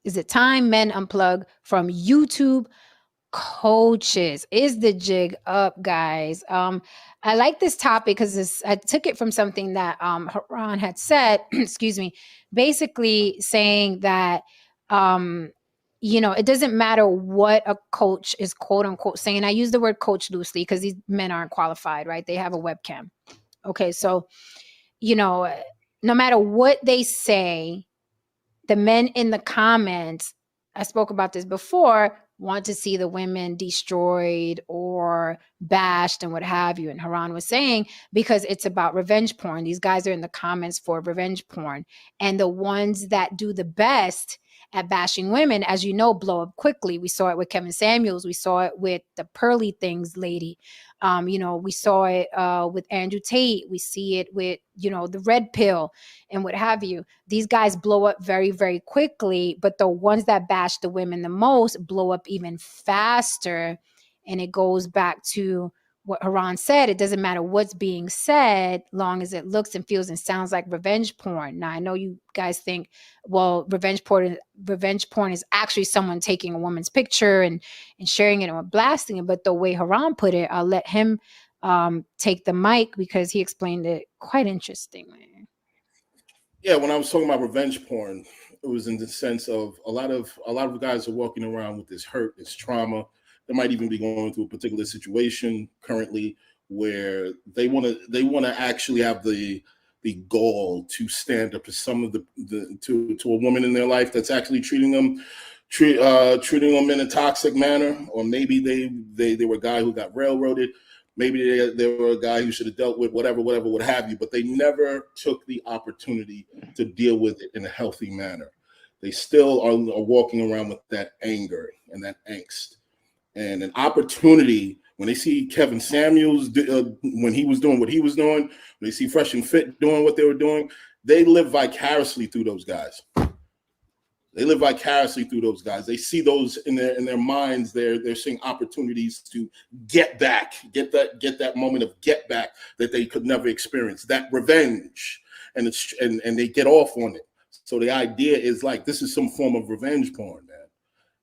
Is it time men unplug from YouTube coaches? Is the jig up, guys? I like this topic because I took it from something that Haran had said, excuse me, basically saying that it doesn't matter what a coach is quote unquote saying. I use the word coach loosely because these men aren't qualified, right? They have a webcam. Okay, so no matter what they say, the men in the comments, I spoke about this before, want to see the women destroyed or bashed and what have you. And Haran was saying, because it's about revenge porn. These guys are in the comments for revenge porn. And the ones that do the best at bashing women, as you know, blow up quickly. We saw it with Kevin Samuels. We saw it with the Pearly Things lady. We saw it with Andrew Tate. We see it with, the red pill and what have you. These guys blow up very, very quickly, but the ones that bash the women the most blow up even faster. And it goes back to what Haran said. It doesn't matter what's being said, long as it looks and feels and sounds like revenge porn. Now, I know you guys think, well, revenge porn is actually someone taking a woman's picture and sharing it or blasting it. But the way Haran put it, I'll let him take the mic because he explained it quite interestingly. Yeah, when I was talking about revenge porn, it was in the sense of a lot of guys are walking around with this hurt, this trauma. They might even be going through a particular situation currently where they want to actually have the gall to stand up to some of to a woman in their life that's actually treating them in a toxic manner, or maybe they were a guy who got railroaded. Maybe they were a guy who should have dealt with whatever, what have you, but they never took the opportunity to deal with it in a healthy manner. They still are walking around with that anger and that angst. And an opportunity, when they see Kevin Samuels, when he was doing what he was doing, when they see Fresh and Fit doing what they were doing, they live vicariously through those guys. They live vicariously through those guys. They see those in their minds. They're seeing opportunities to get back, get that moment of get back that they could never experience, that revenge, and they get off on it. So the idea is like this is some form of revenge porn, man.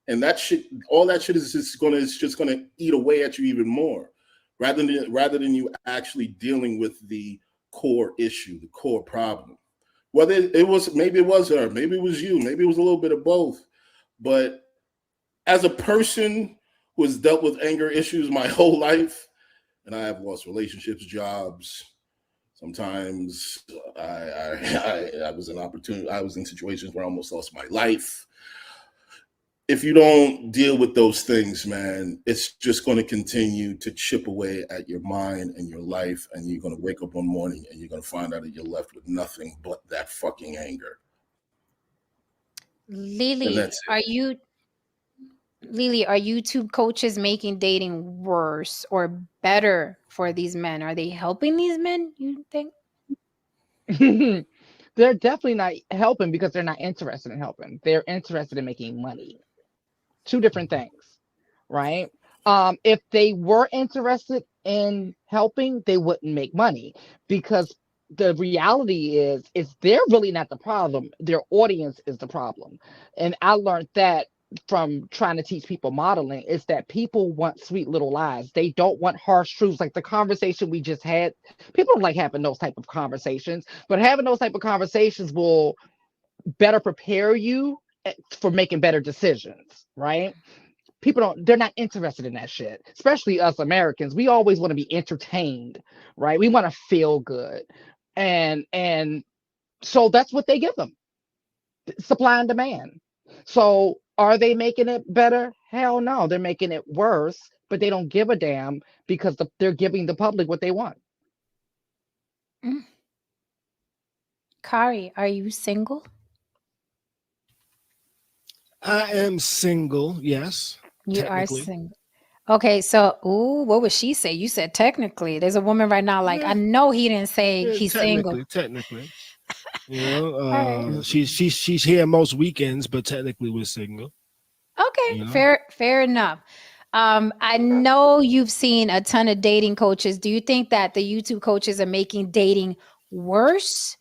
And all that shit is just gonna eat away at you even more, rather than you actually dealing with the core issue, the core problem. Whether maybe it was her, maybe it was you, maybe it was a little bit of both. But as a person who has dealt with anger issues my whole life, and I have lost relationships, jobs. Sometimes I was in situations where I almost lost my life. If you don't deal with those things, man, it's just going to continue to chip away at your mind and your life, and you're going to wake up one morning and you're going to find out that you're left with nothing but that fucking anger. Lily, are YouTube coaches making dating worse or better for these men? Are they helping these men, you think? They're definitely not helping because they're not interested in helping. They're interested in making money. Two different things, right? If they were interested in helping, they wouldn't make money, because the reality is they're really not the problem. Their audience is the problem. And I learned that from trying to teach people modeling, is that people want sweet little lies. They don't want harsh truths, like the conversation we just had. People don't like having those type of conversations, but having those type of conversations will better prepare you for making better decisions, right? They're not interested in that shit, especially us Americans. We always want to be entertained, right? We want to feel good. And so that's what they give them. Supply and demand. So are they making it better? Hell no, they're making it worse, but they don't give a damn because they're giving the public what they want. Kari, are you single? I am single, yes. You are single. Okay, so what would she say? You said technically. There's a woman right now, like, I know he didn't say he's single. Technically. Right. She's here most weekends, but technically we're single. Okay, fair enough. I know you've seen a ton of dating coaches. Do you think that the YouTube coaches are making dating worse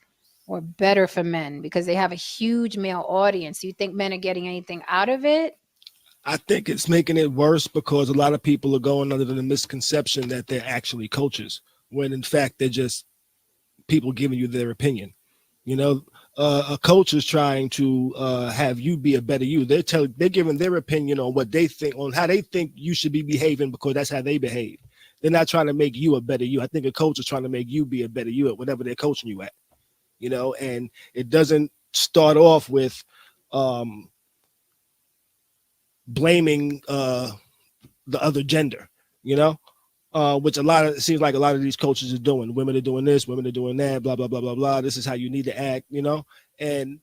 or better for men because they have a huge male audience? Do you think men are getting anything out of it? I think it's making it worse because a lot of people are going under the misconception that they're actually coaches, when in fact they're just people giving you their opinion. You know, a coach is trying to have you be a better you. They're giving their opinion on what they think, on how they think you should be behaving because that's how they behave. They're not trying to make you a better you. I think a coach is trying to make you be a better you at whatever they're coaching you at. You know, and it doesn't start off with blaming the other gender, you know, which it seems like a lot of these coaches are doing. Women are doing this, women are doing that, blah, blah, blah, blah, blah. This is how you need to act, you know, and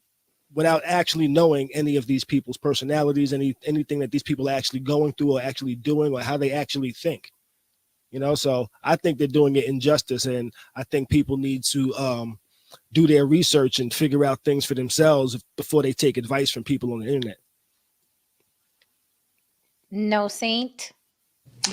without actually knowing any of these people's personalities, anything that these people are actually going through or actually doing or how they actually think, you know. So I think they're doing it injustice, and I think people need to do their research and figure out things for themselves before they take advice from people on the internet. No, Saint.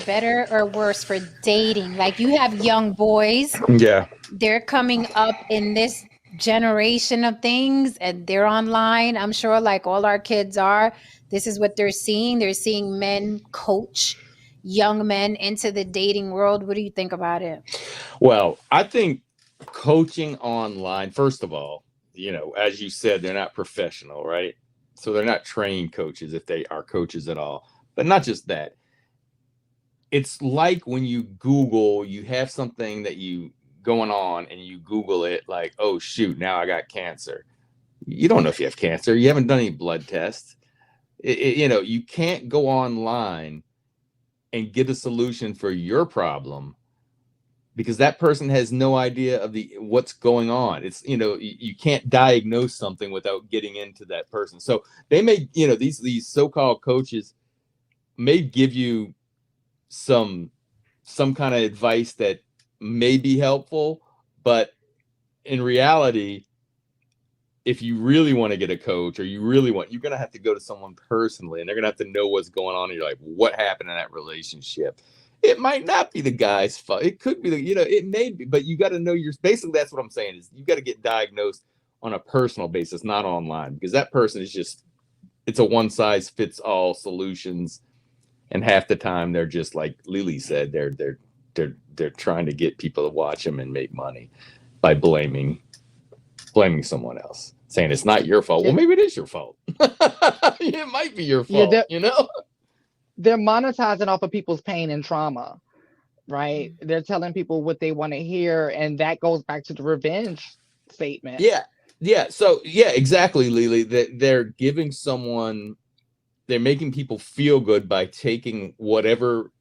Better or worse for dating? Like, you have young boys. Yeah. They're coming up in this generation of things and they're online. I'm sure, like all our kids are. This is what they're seeing. They're seeing men coach young men into the dating world. What do you think about it? Well, I think coaching online, first of all, you know, as you said, they're not professional, right? So they're not trained coaches if they are coaches at all. But not just that. It's like when you Google, you have something that you going on and you Google it like, oh, shoot, now I got cancer. You don't know if you have cancer. You haven't done any blood tests. You know, you can't go online and get a solution for your problem because that person has no idea of what's going on. It's, you know, you can't diagnose something without getting into that person. So they may, you know, these so-called coaches may give you some kind of advice that may be helpful, but in reality, if you really want to get a coach or you're going to have to go to someone personally and they're going to have to know what's going on. And you're like, what happened in that relationship? It might not be the guy's fault. It could be, you know, it may be, but you got to know basically that's what I'm saying is you got to get diagnosed on a personal basis, not online, because that person is just, it's a one size fits all solutions. And half the time they're just like Lily said, they're trying to get people to watch them and make money by blaming someone else, saying it's not your fault. Well, maybe it is your fault. It might be your fault, you know? They're monetizing off of people's pain and trauma, right? They're telling people what they want to hear, and that goes back to the revenge statement. Yeah. So, yeah, exactly, Lily. They're giving someone, they're making people feel good by taking whatever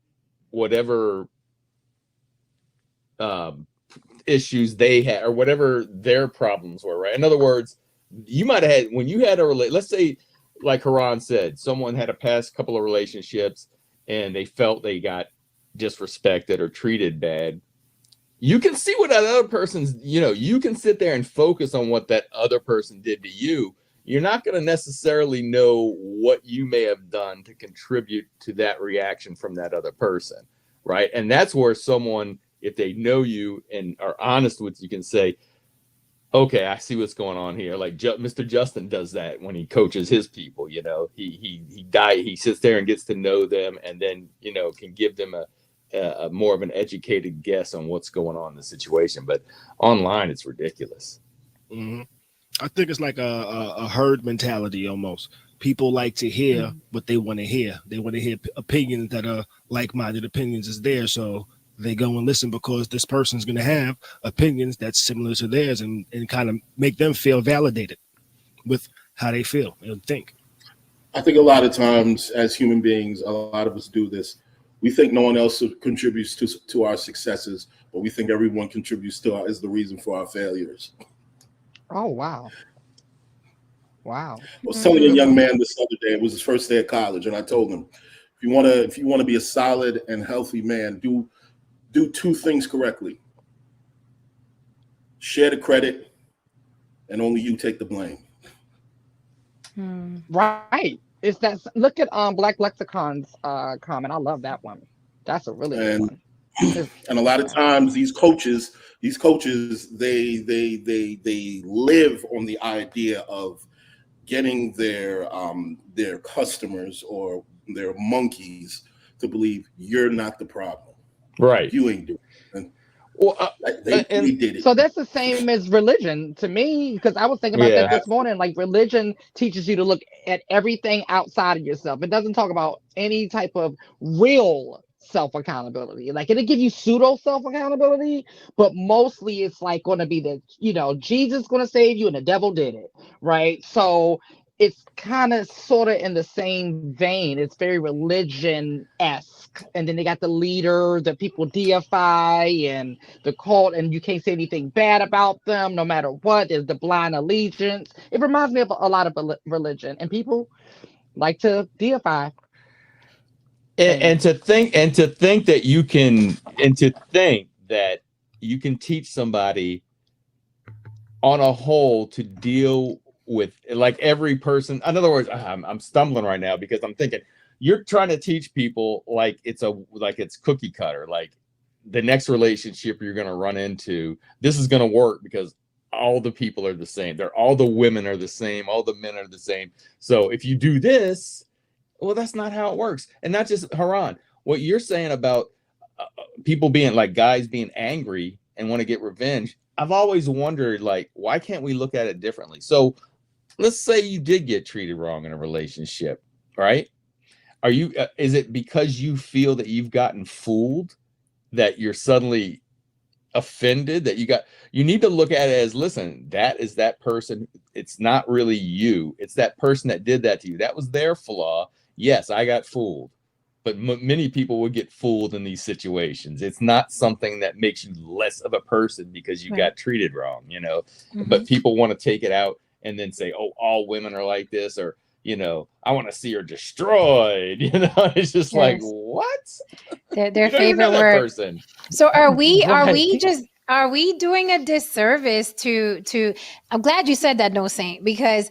issues they had or whatever their problems were, right? In other words, you might have had, when you had let's say, like Haran said, someone had a past couple of relationships and they felt they got disrespected or treated bad. You can see what that other person's, you know, you can sit there and focus on what that other person did to you. You're not going to necessarily know what you may have done to contribute to that reaction from that other person, right? And that's where someone, if they know you and are honest with you, can say, okay, I see what's going on here. Like Mr. Justin does that when he coaches his people, you know, he sits there and gets to know them and then, you know, can give them a more of an educated guess on what's going on in the situation. But online, it's ridiculous. Mm-hmm. I think it's like a herd mentality almost. People like to hear what they want to hear. They want to hear opinions that are like-minded opinions is there. So they go and listen because this person's going to have opinions that's similar to theirs and kind of make them feel validated with how they feel and think. I think a lot of times as human beings, a lot of us do this. We think no one else contributes to our successes, but we think everyone contributes is the reason for our failures. Oh, wow. Wow. I was telling a young man this other day, it was his first day of college, and I told him, if you want to be a solid and healthy man, do two things correctly. Share the credit, and only you take the blame. Right. It's that. Look at Black Lexicon's comment. I love that one. That's a really good one. And a lot of times these coaches, they live on the idea of getting their customers or their monkeys to believe you're not the problem. Right. You ain't doing it. Well, They and did it. So that's the same as religion to me, because I was thinking about that this morning. Like, religion teaches you to look at everything outside of yourself. It doesn't talk about any type of real self accountability. Like, it'll give you pseudo self accountability, but mostly it's like going to be that, you know, Jesus going to save you and the devil did it, right? So it's kind of sort of in the same vein. It's very religion-esque. And then they got the leader that people deify and the cult, and you can't say anything bad about them no matter what. There's the blind allegiance. It reminds me of a lot of religion, and people like to deify. and to think that you can teach somebody on a whole to deal with, like, every person. In other words, I'm stumbling right now because I'm thinking you're trying to teach people like it's cookie cutter, like the next relationship you're going to run into, this is going to work because all the people are the same. All the women are the same. All the men are the same. So if you do this, well, that's not how it works. And not just Haran, what you're saying about people being like guys being angry and want to get revenge. I've always wondered, like, why can't we look at it differently? So let's say you did get treated wrong in a relationship, right? Are you, is it because you feel that you've gotten fooled that you're suddenly offended, that you need to look at it as, listen, that is that person. It's not really you. It's that person that did that to you. That was their flaw. Yes, I got fooled, but many people would get fooled in these situations. It's not something that makes you less of a person because you got treated wrong, you know. But people want to take it out and then say, oh, all women are like this, or, you know, I want to see her destroyed. You know, it's just like, what? Their favorite word. Person. So are we doing a disservice to I'm glad you said that, No Saint, because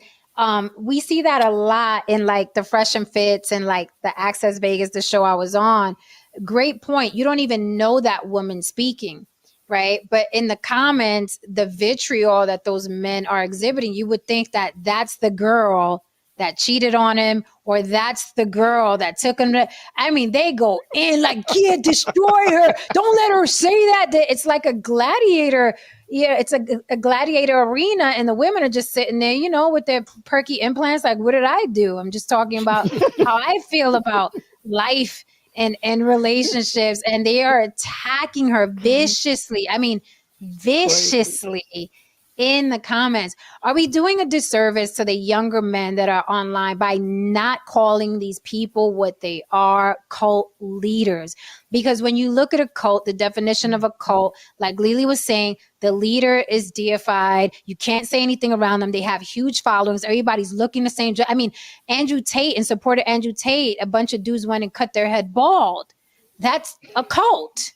we see that a lot in like the Fresh and Fits and like the Access Vegas, the show I was on. Great point. You don't even know that woman speaking, right? But in the comments, the vitriol that those men are exhibiting, you would think that that's the girl that cheated on him, or that's the girl that took him to, I mean, they go in like, yeah, destroy her. Don't let her say that. It's like a gladiator. Yeah, it's a gladiator arena, and the women are just sitting there, you know, with their perky implants. Like, what did I do? I'm just talking about how I feel about life and relationships, and they are attacking her viciously. I mean, viciously. In the comments. Are we doing a disservice to the younger men that are online by not calling these people what they are, cult leaders? Because when you look at a cult, the definition of a cult, like Lily was saying, the leader is deified. You can't say anything around them. They have huge followings. Everybody's looking the same. I mean, Andrew Tate, in support of Andrew Tate, a bunch of dudes went and cut their head bald. That's a cult.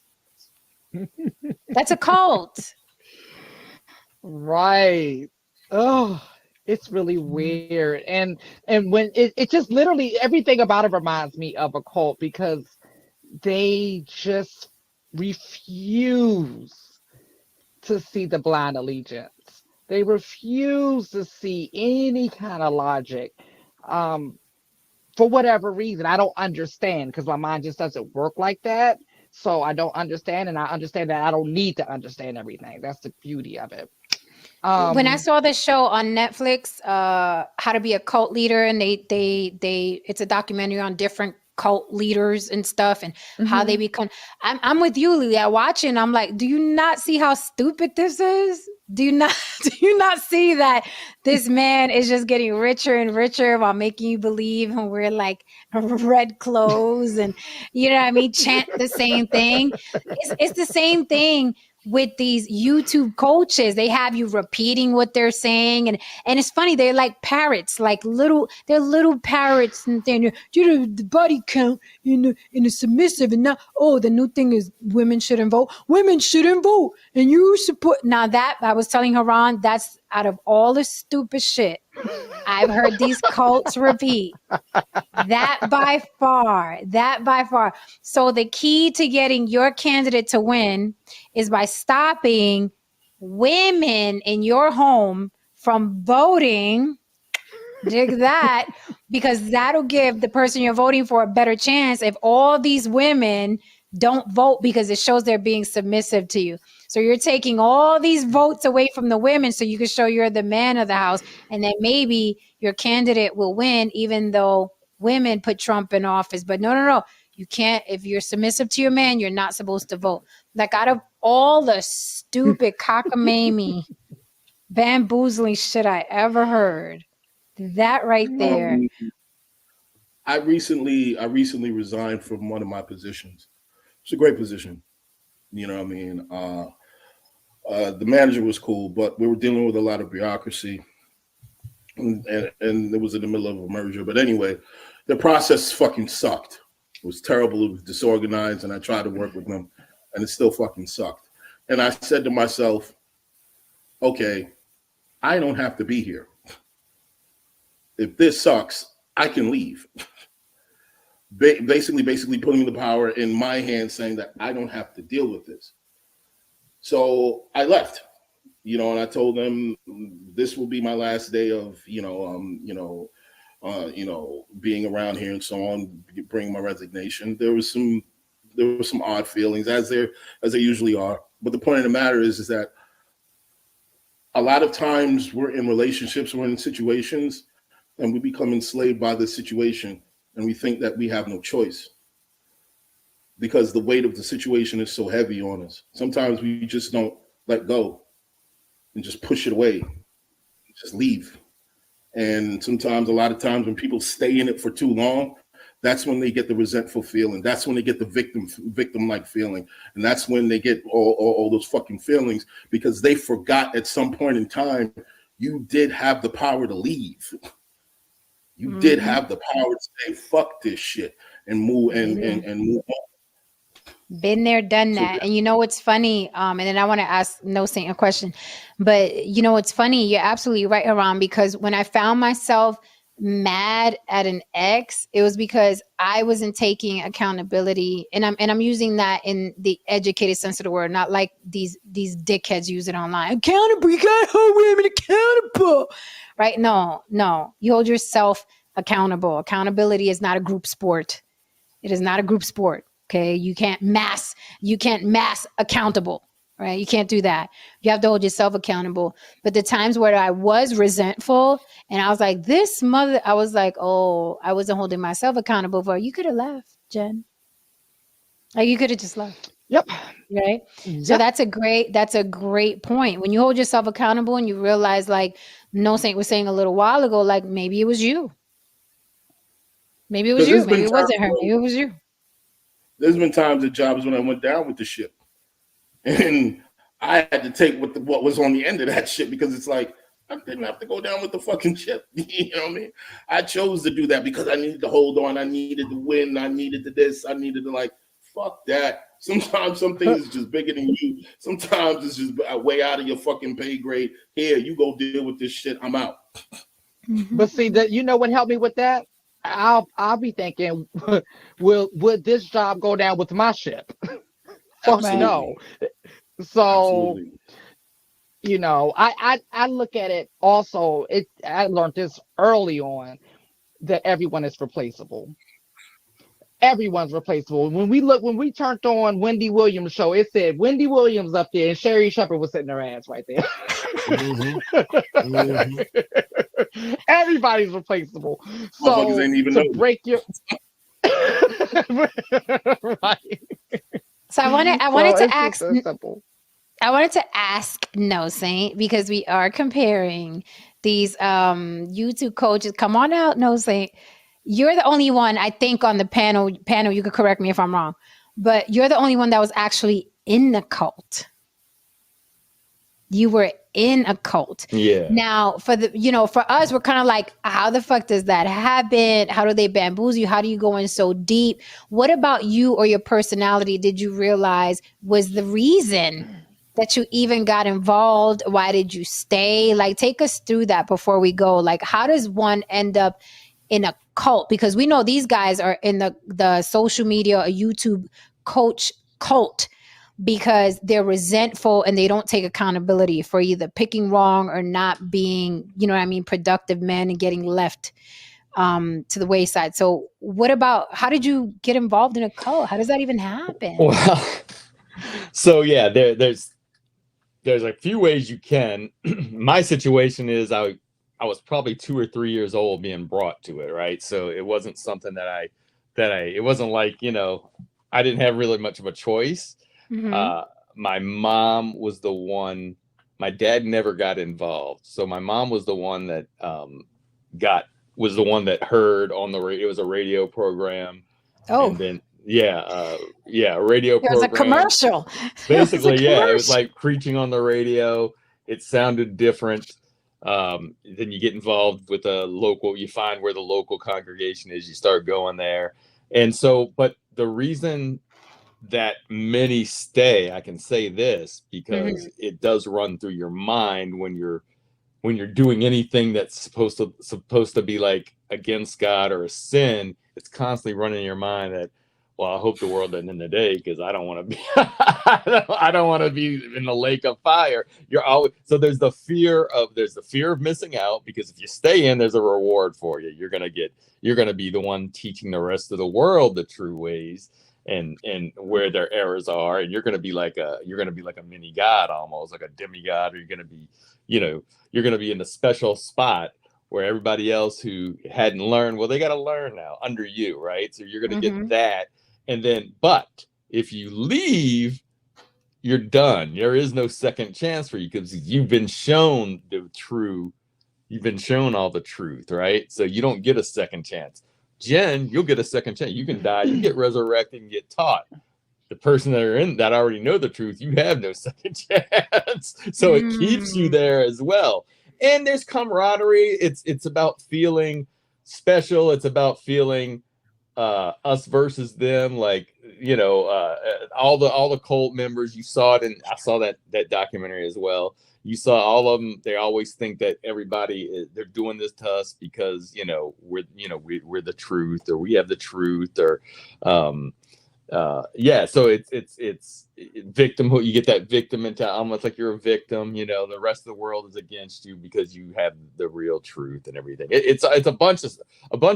That's a cult. Right. Oh, it's really weird. And when it just literally everything about it reminds me of a cult, because they just refuse to see the blind allegiance. They refuse to see any kind of logic. For whatever reason, I don't understand, because my mind just doesn't work like that. So I don't understand, and I understand that I don't need to understand everything. That's the beauty of it. When I saw this show on Netflix, How to Be a Cult Leader, and it's a documentary on different cult leaders and stuff, and how they become. I'm with you, Lily. I watch it, and I'm like, do you not see how stupid this is? Do you not see that this man is just getting richer and richer while making you believe and wear like red clothes and, you know what I mean, chant the same thing? It's the same thing with these YouTube coaches. They have you repeating what they're saying, and it's funny, they're like parrots, they're little parrots, and then you know, the body count in the submissive, and now, oh, the new thing is women shouldn't vote, and you support. Now that I was telling Haran, that's out of all the stupid shit I've heard these cults repeat. That by far. So the key to getting your candidate to win is by stopping women in your home from voting. Dig that, because that'll give the person you're voting for a better chance if all these women don't vote, because it shows they're being submissive to you. So you're taking all these votes away from the women so you can show you're the man of the house, and then maybe your candidate will win even though women put Trump in office. But no. You can't, if you're submissive to your man, you're not supposed to vote. Like, out of all the stupid cockamamie bamboozling shit I ever heard, that right there. I recently resigned from one of my positions. It's a great position. You know what I mean? The manager was cool, but we were dealing with a lot of bureaucracy. And it was in the middle of a merger. But anyway, the process fucking sucked. It was terrible. It was disorganized. And I tried to work with them, and it still fucking sucked. And I said to myself, okay, I don't have to be here. If this sucks, I can leave. Basically putting the power in my hands, saying that I don't have to deal with this. So I left, and I told them this will be my last day of, being around here and so on, bring my resignation. There were some odd feelings, as there usually are. But the point of the matter is that a lot of times we're in relationships, we're in situations, and we become enslaved by the situation, and we think that we have no choice because the weight of the situation is so heavy on us. Sometimes we just don't let go and just push it away, just leave. And sometimes, a lot of times, when people stay in it for too long, that's when they get the resentful feeling. That's when they get the victim-like feeling. And that's when they get all those fucking feelings, because they forgot at some point in time, you did have the power to leave. You did have the power to say, fuck this shit, and move and move on. Been there, done that. And you know what's funny? And then I want to ask No Saint a question. But you know what's funny? You're absolutely right, Haran, because when I found myself mad at an ex, it was because I wasn't taking accountability. And I'm using that in the educated sense of the word, not like these dickheads use it online. Accountable, you gotta hold women accountable. Right? No. You hold yourself accountable. Accountability is not a group sport. It is not a group sport. Okay. You can't mass accountable, right? You can't do that. You have to hold yourself accountable. But the times where I was resentful and I was like, I was like, oh, I wasn't holding myself accountable for, you could have left, Jen. Like, you could have just left. Yep. Right. Yep. So that's a great point. When you hold yourself accountable and you realize, like No Saint was saying a little while ago, like maybe it was you. Maybe it was you. Maybe it wasn't her. Maybe it was you. There's been times at jobs when I went down with the ship, and I had to take what was on the end of that shit, because it's like, I didn't have to go down with the fucking ship. You know what I mean? I chose to do that because I needed to hold on. I needed to win. I needed to this. I needed to, like, fuck that. Sometimes some things is just bigger than you. Sometimes it's just way out of your fucking pay grade. Here, you go deal with this shit. I'm out. But see, that, you know what helped me with that? I'll be thinking, would this job go down with my ship? Fuck no. So, absolutely. I look at it also. I learned this early on, that everyone is replaceable. Everyone's replaceable. When we turned on Wendy Williams' show, it said Wendy Williams up there and Sherry Shepherd was sitting her ass right there. Everybody's replaceable. So to break your right. So I wanted to ask. I wanted to ask No Saint, because we are comparing these YouTube coaches. Come on out, No Saint. You're the only one, I think, on the panel, you could correct me if I'm wrong, but you're the only one that was actually in the cult. You were in a cult. Yeah. Now, for us, we're kind of like, how the fuck does that happen? How do they bamboozle you? How do you go in so deep? What about you or your personality did you realize was the reason that you even got involved? Why did you stay? Like, take us through that before we go. Like, how does one end up in a cult, because we know these guys are in the social media, a YouTube coach cult, because they're resentful and they don't take accountability for either picking wrong or not being, you know what I mean, productive men, and getting left to the wayside. So what about, how did you get involved in a cult? How does that even happen? Well, so yeah, there's a few ways you can. My situation is I was probably 2 or 3 years old being brought to it, right? So it wasn't something that it wasn't like, you know, I didn't have really much of a choice. Mm-hmm. My mom was the one, my dad never got involved. So my mom was the one that was the one that heard on the radio. It was a radio program. Oh, And then a radio there was a program. commercial. Basically, yeah, it was like preaching on the radio. It sounded different. Then you get involved with you find where the local congregation is, you start going there. And so, but the reason that many stay, I can say this, because it does run through your mind when you're doing anything that's supposed to be like against God or a sin. It's constantly running in your mind that, well, I hope the world doesn't end today, because I don't want to be I don't want to be in the lake of fire. You're always, so there's the fear of missing out, because if you stay in, there's a reward for you. You're gonna be the one teaching the rest of the world the true ways and where their errors are, and you're gonna be like a mini god, almost like a demigod, or you're gonna be in a special spot where everybody else who hadn't learned, well, they got to learn now under you, right? So you're going to get that. And then, but if you leave, you're done. There is no second chance for you, because you've been shown all the truth, right? So you don't get a second chance. Jen, you'll get a second chance. You can die, you get resurrected and get taught. The person that already know the truth, you have no second chance. So it keeps you there as well. And there's camaraderie. It's about feeling special. It's about feeling us versus them. Like, you know, all the cult members, you saw it, and I saw that documentary as well. You saw all of them. They always think that they're doing this to us because, you know, we're the truth, or we have the truth, or so it's victimhood. You get that victim mentality, almost like you're a victim. You know, the rest of the world is against you because you have the real truth and everything. It's a bunch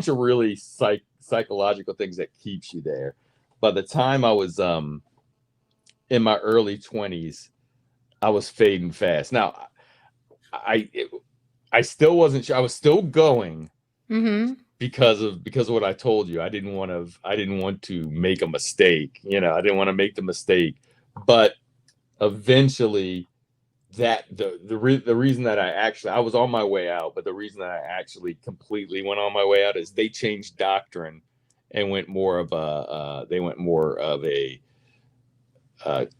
of really psychological things that keeps you there. By the time I was in my early 20s, I was fading fast. Now, I still wasn't sure. I was still going. Because of what I told you. I didn't want to make a mistake. You know, I didn't want to make the mistake. But eventually, that the reason that I was on my way out, but the reason that I actually completely went on my way out is they changed doctrine and went more of a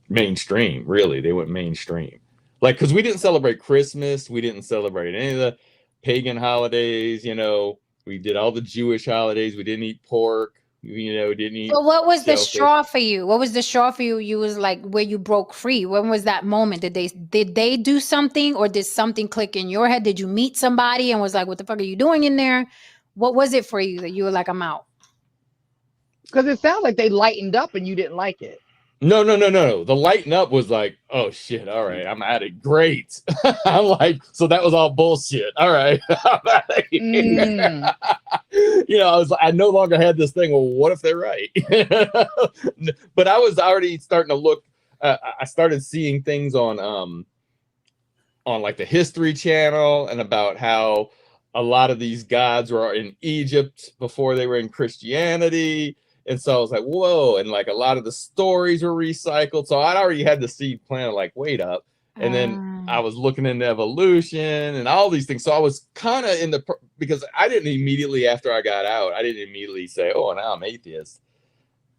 mainstream. Really, they went mainstream. Like, because we didn't celebrate Christmas, we didn't celebrate any of the pagan holidays. You know. We did all the Jewish holidays. We didn't eat pork. You know, didn't eat. So what was shellfish. the straw for you? What was the straw for you? You was like where you broke free. When was that moment? Did they do something, or did something click in your head? Did you meet somebody and was like, what the fuck are you doing in there? What was it for you that you were like, I'm out? Because it sounds like they lightened up and you didn't like it. No. The lighten up was like, oh shit, all right, I'm at it. Great. I'm like, so that was all bullshit. All right. You know, I no longer had this thing. Well, what if they're right? But I was already starting to look. I started seeing things on like the History Channel, and about how a lot of these gods were in Egypt before they were in Christianity. And so I was like, whoa. And like a lot of the stories were recycled. So I'd already had the seed planted, like, wait up. And then I was looking into evolution and all these things. So I was kind of because I didn't immediately, after I got out, I didn't immediately say, oh, now I'm atheist.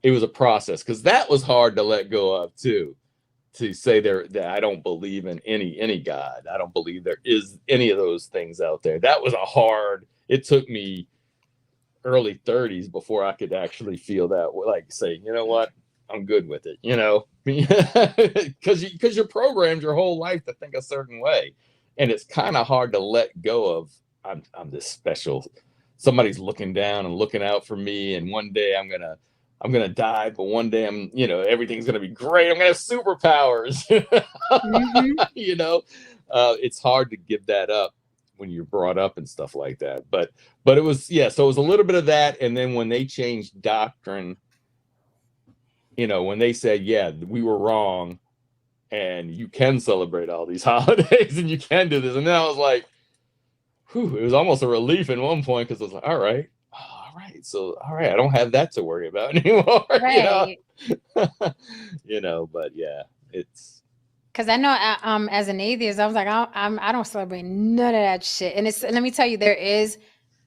It was a process, because that was hard to let go of too. To say that I don't believe in any God. I don't believe there is any of those things out there. That was it took me early 30s before I could actually feel that, like, say, you know what, I'm good with it, you know, because you're programmed your whole life to think a certain way, and it's kind of hard to let go of I'm this special somebody's looking down and looking out for me, and one day I'm gonna die, but one day I'm, everything's gonna be great. I'm gonna have superpowers. Mhm. It's hard to give that up when you're brought up and stuff like that. But it was, so it was a little bit of that. And then when they changed doctrine, when they said, yeah, we were wrong, and you can celebrate all these holidays and you can do this. And then I was like, whew, it was almost a relief at one point, because I was like, all right, I don't have that to worry about anymore. Right. But yeah, it's Because I know, as an atheist, I was like, I don't celebrate none of that shit. And let me tell you, there is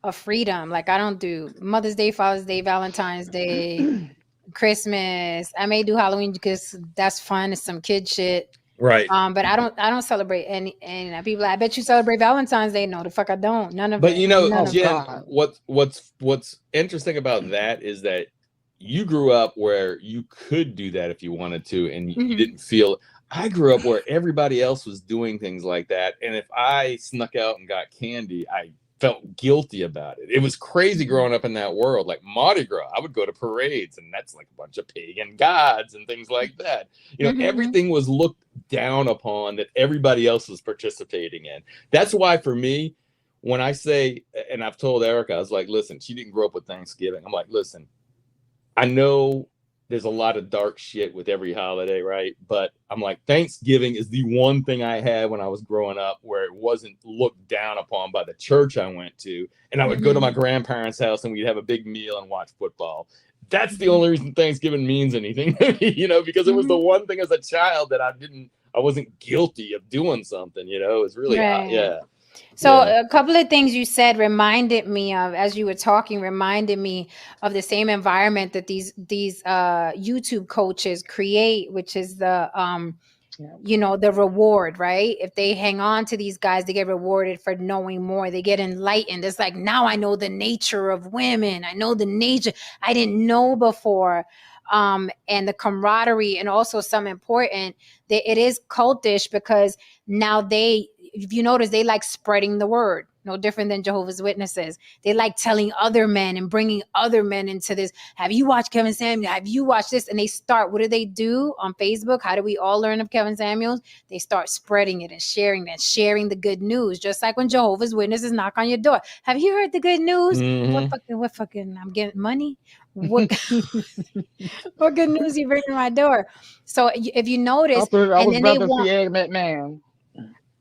a freedom. Like, I don't do Mother's Day, Father's Day, Valentine's Day, Christmas. I may do Halloween because that's fun. It's some kid shit. right. But I don't celebrate any. And people, I bet you celebrate Valentine's Day. No, the fuck I don't. None of But it. None of it. Jen, God. what's interesting about that is that you grew up where you could do that if you wanted to, and you Mhm. didn't feel. I grew up where everybody else was doing things like that, and if I snuck out and got candy, I felt guilty about it. It was crazy growing up in that world. Like Mardi Gras, I would go to parades, and that's like a bunch of pagan gods and things like that. Mhm. Everything was looked down upon that everybody else was participating in. That's why for me, when I say, and I've told Erica, I was like, listen, she didn't grow up with Thanksgiving. I'm like, listen, I know there's a lot of dark shit with every holiday, right? But I'm like, Thanksgiving is the one thing I had when I was growing up where it wasn't looked down upon by the church I went to. And I would go to my grandparents' house and we'd have a big meal and watch football. That's the only reason Thanksgiving means anything, because it was the one thing as a child that I wasn't guilty of doing something, it was really, Right. yeah. So Yeah. a couple of things you said reminded me of, as you were talking, reminded me of the same environment that these YouTube coaches create, which is the the reward, right? If they hang on to these guys, they get rewarded for knowing more. They get enlightened. It's like, now I know the nature of women. I know the nature I didn't know before. And the camaraderie, and also some important that it is cultish, because now if you notice, they like spreading the word. No different than Jehovah's Witnesses. They like telling other men and bringing other men into this. Have you watched Kevin Samuels? Have you watched this? And they start, what do they do on Facebook? How do we all learn of Kevin Samuels? They start spreading it and sharing the good news. Just like when Jehovah's Witnesses knock on your door. Have you heard the good news? Mhm. What fucking, I'm getting money? What what good news you bring to my door? So if you notice, I and was then they about to want, see Egg McMahon.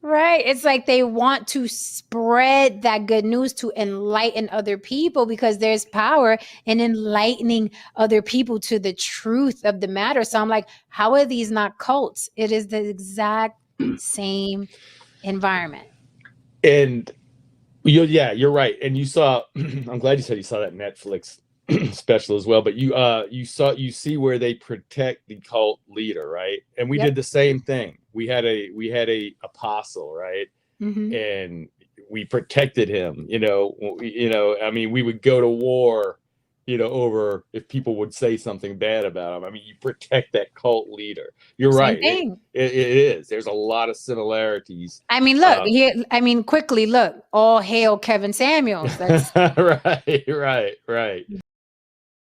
right. It's like they want to spread that good news to enlighten other people, because there's power in enlightening other people to the truth of the matter. So I'm like, how are these not cults? It is the exact same environment. And you're right. And you saw, I'm glad you said you saw that Netflix special as well, but you see where they protect the cult leader, right? And we Yep. did the same thing. We had a apostle, right? Mhm. And we protected him, I mean, we would go to war, over if people would say something bad about him. I mean, you protect that cult leader. You're Same right. thing. It is. There's a lot of similarities. I mean, look here. I mean, quickly look. All hail Kevin Samuels. That's right.